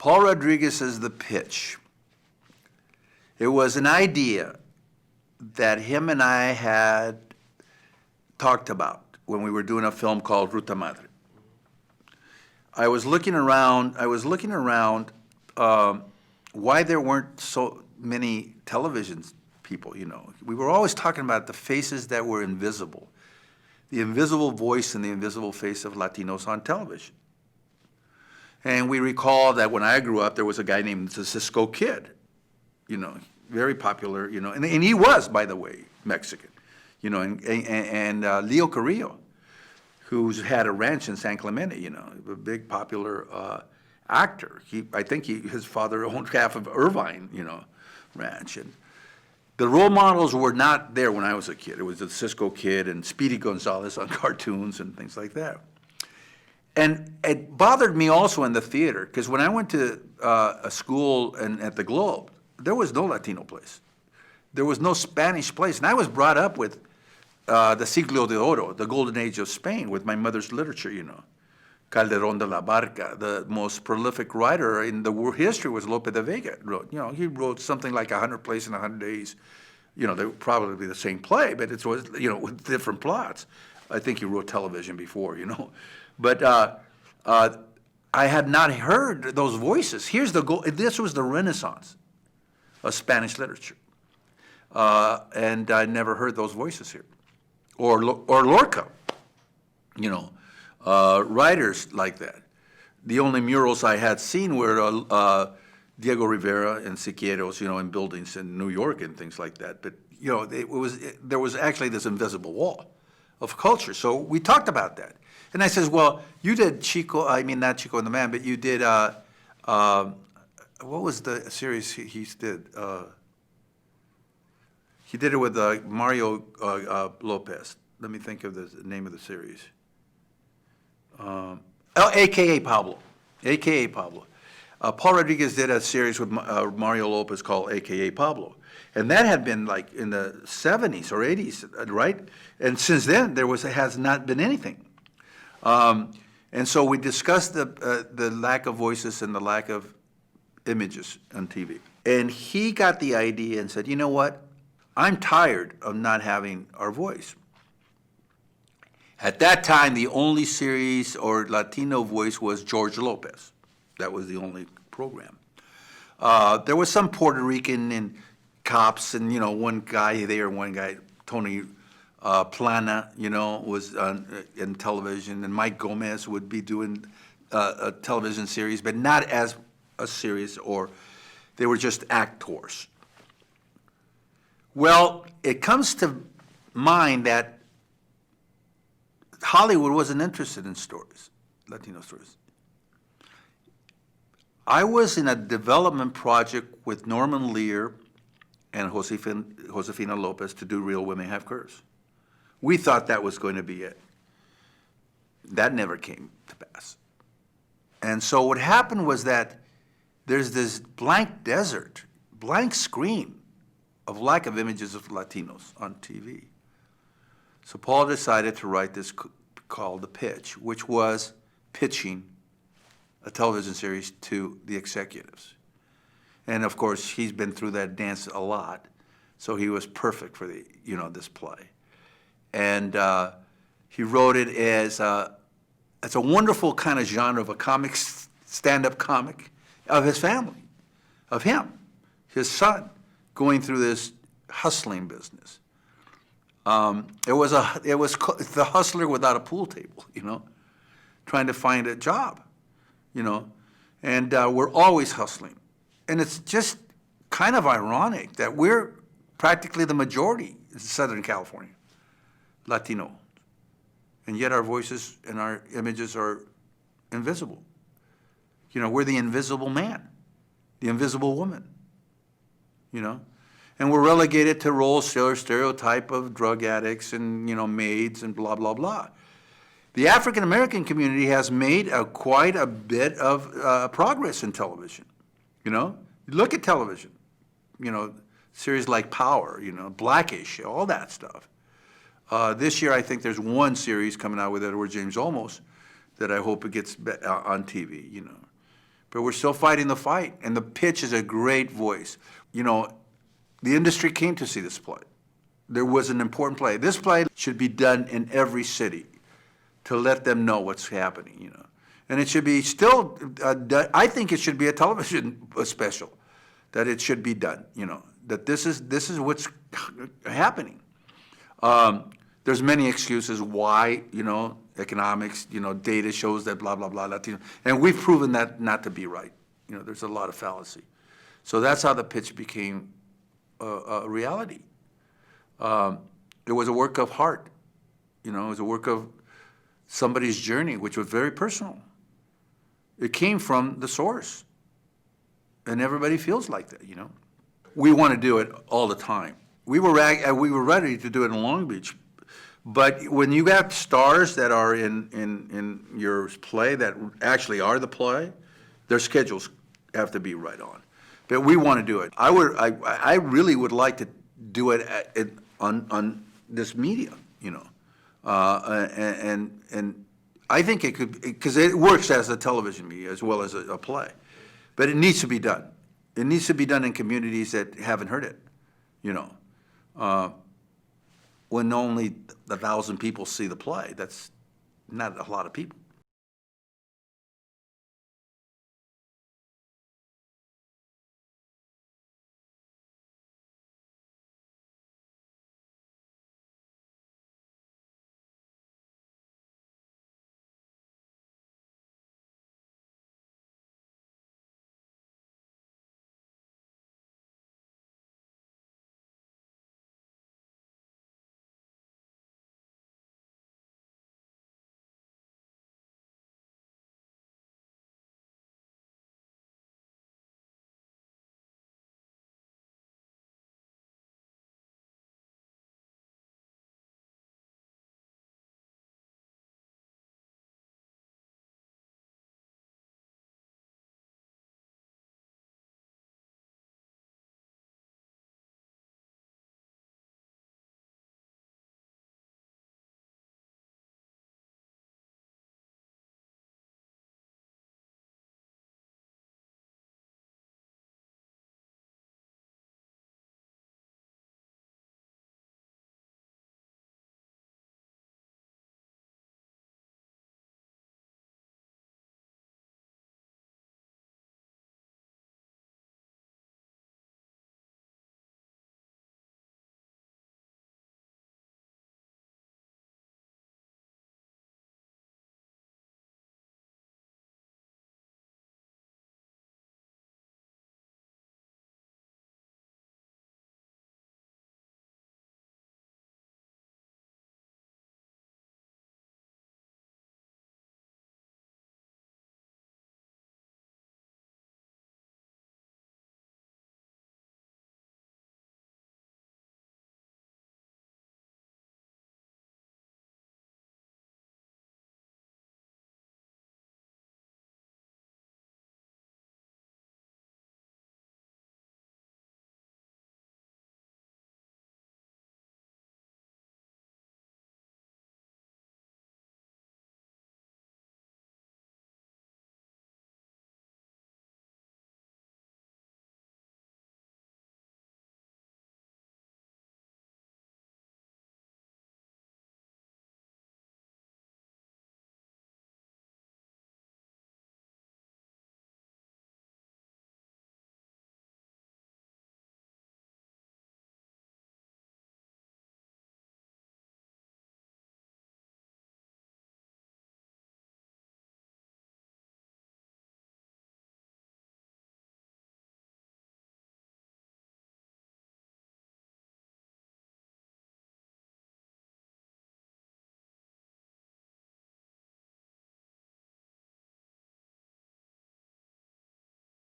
Paul Rodriguez's The Pitch. It was an idea that him and I had talked about when we were doing a film called Ruta Madre. I was looking around why there weren't so many television people, you know. We were always talking about the faces that were invisible, the invisible voice and the invisible face of Latinos on television. And we recall that when I grew up, there was a guy named the Cisco Kid, you know, very popular, you know, and he was, by the way, Mexican, you know, and Leo Carrillo, who's had a ranch in San Clemente, you know, a big popular actor. I think his father owned half of Irvine, you know, ranch. And the role models were not there when I was a kid. It was the Cisco Kid and Speedy Gonzalez on cartoons and things like that. And it bothered me also in the theater, because when I went to a school at the Globe, there was no Latino place. There was no Spanish place. And I was brought up with the Siglo de Oro, the golden age of Spain, with my mother's literature, you know. Calderón de la Barca, the most prolific writer in the world history was Lope de Vega. You know, he wrote something like 100 Plays in 100 Days. You know, they would probably be the same play, but it was, you know, with different plots. I think he wrote television before, you know. But I had not heard those voices. Here's the goal. This was the Renaissance of Spanish literature. And I never heard those voices here. Or Lorca, you know. Writers like that. The only murals I had seen were Diego Rivera and Siqueiros, you know, in buildings in New York and things like that. But, you know, there was actually this invisible wall of culture. So we talked about that. And I says, well, you did Chico, I mean, not Chico and the Man, but you did, what was the series he did? He did it with Mario Lopez. Let me think of the name of the series. AKA Pablo, AKA Pablo. Paul Rodriguez did a series with Mario Lopez called AKA Pablo. And that had been like in the 70s or 80s, right? And since then, has not been anything. And so we discussed the lack of voices and the lack of images on TV. And he got the idea and said, you know what? I'm tired of not having our voice. At that time, the only series or Latino voice was George Lopez. That was the only program. There was some Puerto Rican and cops, and, you know, one guy there, one guy, Tony Plana, you know, was in television, and Mike Gomez would be doing a television series, but not as a series, or they were just actors. Well, it comes to mind that Hollywood wasn't interested in stories, Latino stories. I was in a development project with Norman Lear and Josefina Lopez to do Real Women Have Curves. We thought that was going to be it. That never came to pass. And so what happened was that there's this blank desert, blank screen of lack of images of Latinos on TV. So Paul decided to write this called The Pitch, which was pitching a television series to the executives. And of course, he's been through that dance a lot, so he was perfect for the, you know, this play. And he wrote it as it's a wonderful kind of genre of a comic, stand-up comic of his family, of him, his son, going through this hustling business. It was the hustler without a pool table, you know, trying to find a job, you know, and we're always hustling. And it's just kind of ironic that we're practically the majority in Southern California, Latino, and yet our voices and our images are invisible. You know, we're the invisible man, the invisible woman, you know. And we're relegated to roles, stereotype of drug addicts and, you know, maids and blah, blah, blah. The African American community has made quite a bit of progress in television, you know. Look at television, you know, series like Power, you know, Blackish, all that stuff. This year, I think there's one series coming out with Edward James Olmos that I hope it gets on TV, you know. but we're still fighting the fight. And the pitch is a great voice. You know, the industry came to see this play. There was an important play. This play should be done in every city to let them know what's happening, you know. And it should be still done. I think it should be a television special, that it should be done, you know, that this is what's happening. There's many excuses why, you know, economics, you know, data shows that blah, blah, blah, Latino. And we've proven that not to be right. You know, there's a lot of fallacy. So that's how the pitch became a reality. It was a work of heart. You know, it was a work of somebody's journey, which was very personal. It came from the source. And everybody feels like that, you know. We want to do it all the time. We were ready to do it in Long Beach. But when you got stars that are in your play that actually are the play, their schedules have to be right on. But we want to do it. I really would like to do it on this media, you know. And I think it could, because it works as a television media as well as a play. But it needs to be done. It needs to be done in communities that haven't heard it, you know. When only 1,000 people see the play, that's not a lot of people.